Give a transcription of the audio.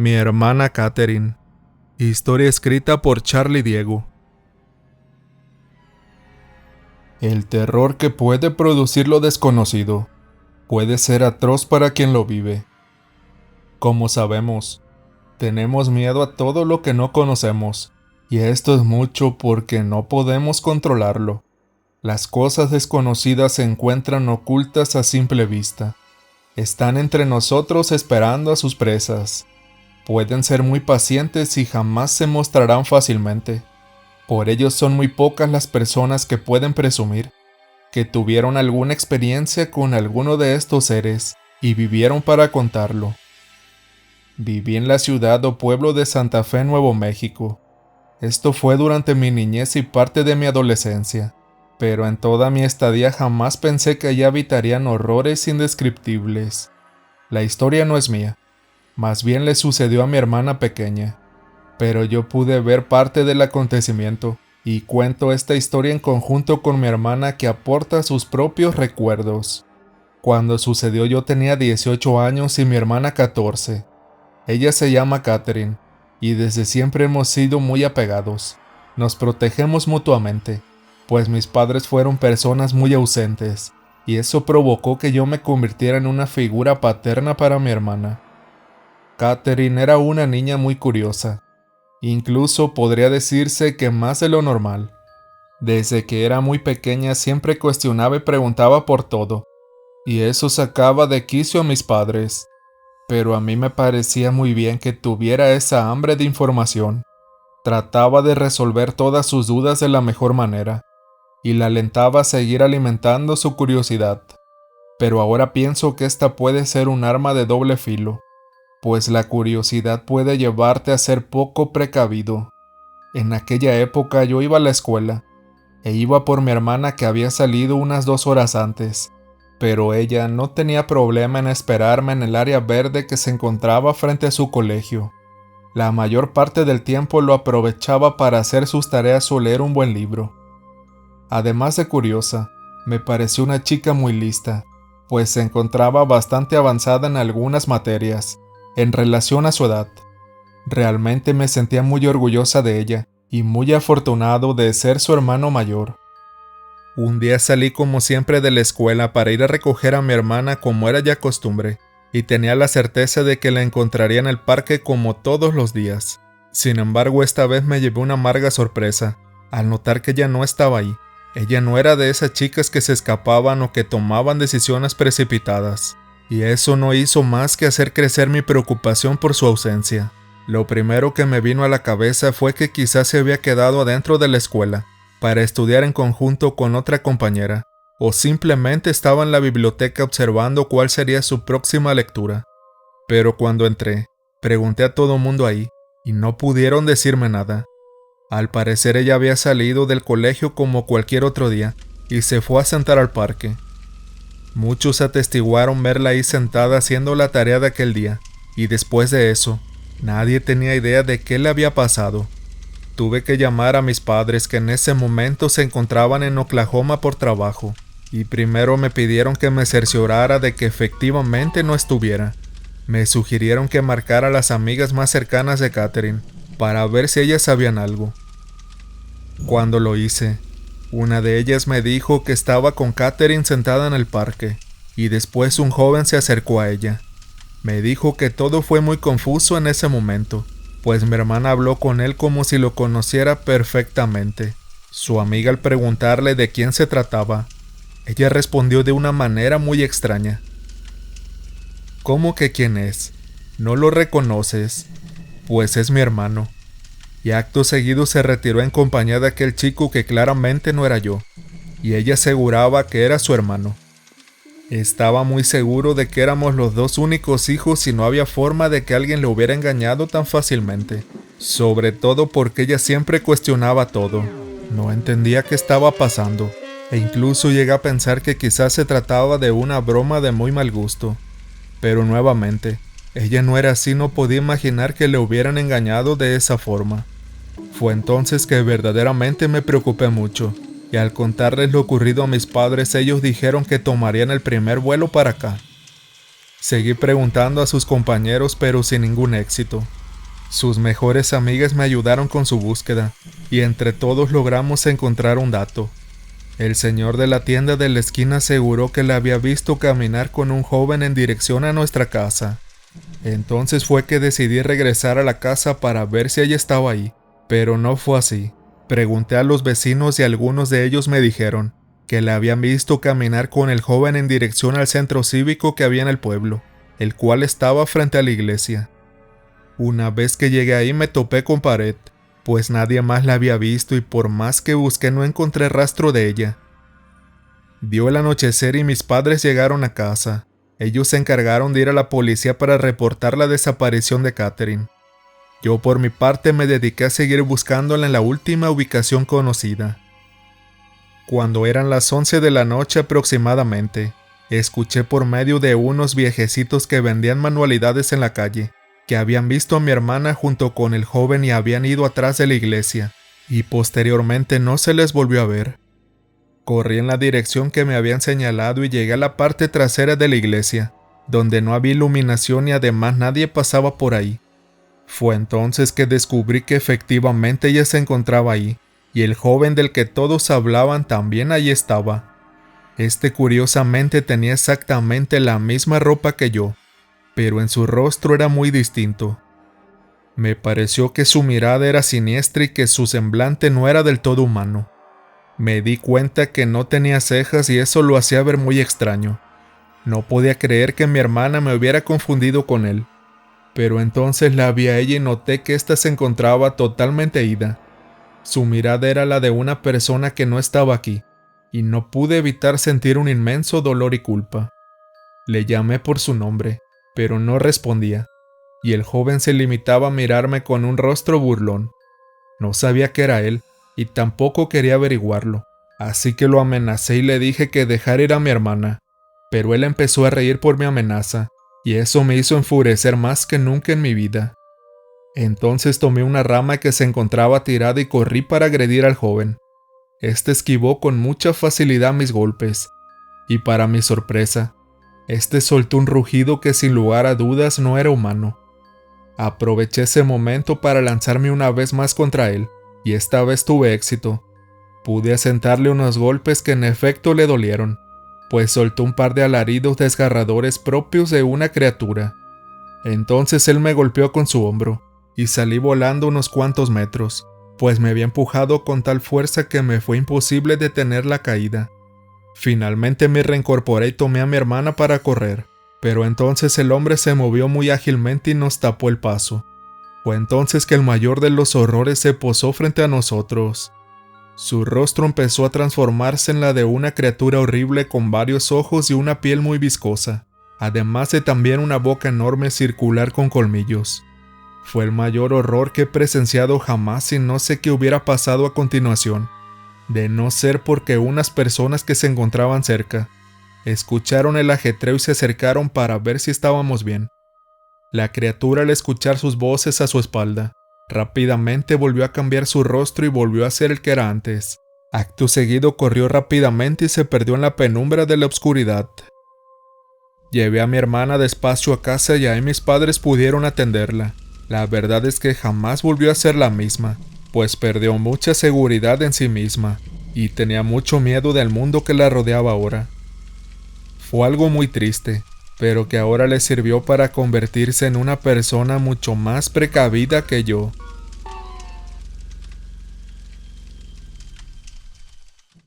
Mi hermana Catherine. Historia escrita por Charlie Diego. El terror que puede producir lo desconocido puede ser atroz para quien lo vive. Como sabemos, tenemos miedo a todo lo que no conocemos, y esto es mucho porque no podemos controlarlo. Las cosas desconocidas se encuentran ocultas a simple vista. Están entre nosotros esperando a sus presas. Pueden ser muy pacientes y jamás se mostrarán fácilmente. Por ello son muy pocas las personas que pueden presumir que tuvieron alguna experiencia con alguno de estos seres y vivieron para contarlo. Viví en la ciudad o pueblo de Santa Fe, Nuevo México. Esto fue durante mi niñez y parte de mi adolescencia, pero en toda mi estadía jamás pensé que allí habitarían horrores indescriptibles. La historia no es mía, más bien le sucedió a mi hermana pequeña, pero yo pude ver parte del acontecimiento y cuento esta historia en conjunto con mi hermana que aporta sus propios recuerdos. Cuando sucedió yo tenía 18 años y mi hermana 14. Ella se llama Catherine y desde siempre hemos sido muy apegados. Nos protegemos mutuamente, pues mis padres fueron personas muy ausentes y eso provocó que yo me convirtiera en una figura paterna para mi hermana. Catherine era una niña muy curiosa, incluso podría decirse que más de lo normal. Desde que era muy pequeña siempre cuestionaba y preguntaba por todo, y eso sacaba de quicio a mis padres, pero a mí me parecía muy bien que tuviera esa hambre de información. Trataba de resolver todas sus dudas de la mejor manera, y la alentaba a seguir alimentando su curiosidad. Pero ahora pienso que esta puede ser un arma de doble filo, pues la curiosidad puede llevarte a ser poco precavido. En aquella época yo iba a la escuela, e iba por mi hermana que había salido unas 2 horas antes, pero ella no tenía problema en esperarme en el área verde que se encontraba frente a su colegio. La mayor parte del tiempo lo aprovechaba para hacer sus tareas o leer un buen libro. Además de curiosa, me pareció una chica muy lista, pues se encontraba bastante avanzada en algunas materias, en relación a su edad. Realmente me sentía muy orgullosa de ella y muy afortunado de ser su hermano mayor. Un día salí como siempre de la escuela para ir a recoger a mi hermana como era ya costumbre, y tenía la certeza de que la encontraría en el parque como todos los días. Sin embargo, esta vez me llevé una amarga sorpresa, al notar que ella no estaba ahí. Ella no era de esas chicas que se escapaban o que tomaban decisiones precipitadas, y eso no hizo más que hacer crecer mi preocupación por su ausencia. Lo primero que me vino a la cabeza fue que quizás se había quedado adentro de la escuela para estudiar en conjunto con otra compañera, o simplemente estaba en la biblioteca observando cuál sería su próxima lectura. Pero cuando entré, pregunté a todo mundo ahí, y no pudieron decirme nada. Al parecer ella había salido del colegio como cualquier otro día, y se fue a sentar al parque. Muchos atestiguaron verla ahí sentada haciendo la tarea de aquel día, y después de eso, nadie tenía idea de qué le había pasado. Tuve que llamar a mis padres que en ese momento se encontraban en Oklahoma por trabajo, y primero me pidieron que me cerciorara de que efectivamente no estuviera. Me sugirieron que marcara a las amigas más cercanas de Catherine, para ver si ellas sabían algo. Cuando lo hice, una de ellas me dijo que estaba con Catherine sentada en el parque, y después un joven se acercó a ella. Me dijo que todo fue muy confuso en ese momento, pues mi hermana habló con él como si lo conociera perfectamente. Su amiga, al preguntarle de quién se trataba, ella respondió de una manera muy extraña. ¿Cómo que quién es? ¿No lo reconoces? Pues es mi hermano. Y acto seguido se retiró en compañía de aquel chico que claramente no era yo, y ella aseguraba que era su hermano. Estaba muy seguro de que éramos los 2 únicos hijos y no había forma de que alguien le hubiera engañado tan fácilmente, sobre todo porque ella siempre cuestionaba todo. No entendía qué estaba pasando, e incluso llegué a pensar que quizás se trataba de una broma de muy mal gusto. Pero nuevamente, ella no era así, no podía imaginar que le hubieran engañado de esa forma. Fue entonces que verdaderamente me preocupé mucho, y al contarles lo ocurrido a mis padres, ellos dijeron que tomarían el primer vuelo para acá. Seguí preguntando a sus compañeros, pero sin ningún éxito. Sus mejores amigas me ayudaron con su búsqueda, y entre todos logramos encontrar un dato. El señor de la tienda de la esquina aseguró que la había visto caminar con un joven en dirección a nuestra casa. Entonces fue que decidí regresar a la casa para ver si ella estaba ahí, pero no fue así. Pregunté a los vecinos y algunos de ellos me dijeron que la habían visto caminar con el joven en dirección al centro cívico que había en el pueblo, el cual estaba frente a la iglesia. Una vez que llegué ahí me topé con pared, pues nadie más la había visto y por más que busqué no encontré rastro de ella. Dio el anochecer y mis padres llegaron a casa. Ellos se encargaron de ir a la policía para reportar la desaparición de Catherine. Yo por mi parte me dediqué a seguir buscándola en la última ubicación conocida. Cuando eran las 11 de la noche aproximadamente, escuché por medio de unos viejecitos que vendían manualidades en la calle, que habían visto a mi hermana junto con el joven y habían ido atrás de la iglesia, y posteriormente no se les volvió a ver. Corrí en la dirección que me habían señalado y llegué a la parte trasera de la iglesia, donde no había iluminación y además nadie pasaba por ahí. Fue entonces que descubrí que efectivamente ella se encontraba ahí, y el joven del que todos hablaban también ahí estaba. Este curiosamente tenía exactamente la misma ropa que yo, pero en su rostro era muy distinto. Me pareció que su mirada era siniestra y que su semblante no era del todo humano. Me di cuenta que no tenía cejas y eso lo hacía ver muy extraño. No podía creer que mi hermana me hubiera confundido con él. Pero entonces la vi a ella y noté que ésta se encontraba totalmente ida. Su mirada era la de una persona que no estaba aquí, y no pude evitar sentir un inmenso dolor y culpa. Le llamé por su nombre, pero no respondía, y el joven se limitaba a mirarme con un rostro burlón. No sabía que era él, y tampoco quería averiguarlo, así que lo amenacé y le dije que dejara ir a mi hermana, pero él empezó a reír por mi amenaza, y eso me hizo enfurecer más que nunca en mi vida. Entonces tomé una rama que se encontraba tirada y corrí para agredir al joven. Este esquivó con mucha facilidad mis golpes, y para mi sorpresa, este soltó un rugido que sin lugar a dudas no era humano. Aproveché ese momento para lanzarme una vez más contra él, y esta vez tuve éxito. Pude asentarle unos golpes que en efecto le dolieron, pues soltó un par de alaridos desgarradores propios de una criatura. Entonces él me golpeó con su hombro, y salí volando unos cuantos metros, pues me había empujado con tal fuerza que me fue imposible detener la caída. Finalmente me reincorporé y tomé a mi hermana para correr, pero entonces el hombre se movió muy ágilmente y nos tapó el paso. Fue entonces que el mayor de los horrores se posó frente a nosotros. Su rostro empezó a transformarse en la de una criatura horrible con varios ojos y una piel muy viscosa, además de también una boca enorme circular con colmillos. Fue el mayor horror que he presenciado jamás y no sé qué hubiera pasado a continuación, de no ser porque unas personas que se encontraban cerca escucharon el ajetreo y se acercaron para ver si estábamos bien. La criatura, al escuchar sus voces a su espalda, rápidamente volvió a cambiar su rostro y volvió a ser el que era antes. Acto seguido corrió rápidamente y se perdió en la penumbra de la oscuridad. Llevé a mi hermana despacio a casa y ahí mis padres pudieron atenderla. La verdad es que jamás volvió a ser la misma, pues perdió mucha seguridad en sí misma y tenía mucho miedo del mundo que la rodeaba ahora. Fue algo muy triste, pero que ahora le sirvió para convertirse en una persona mucho más precavida que yo.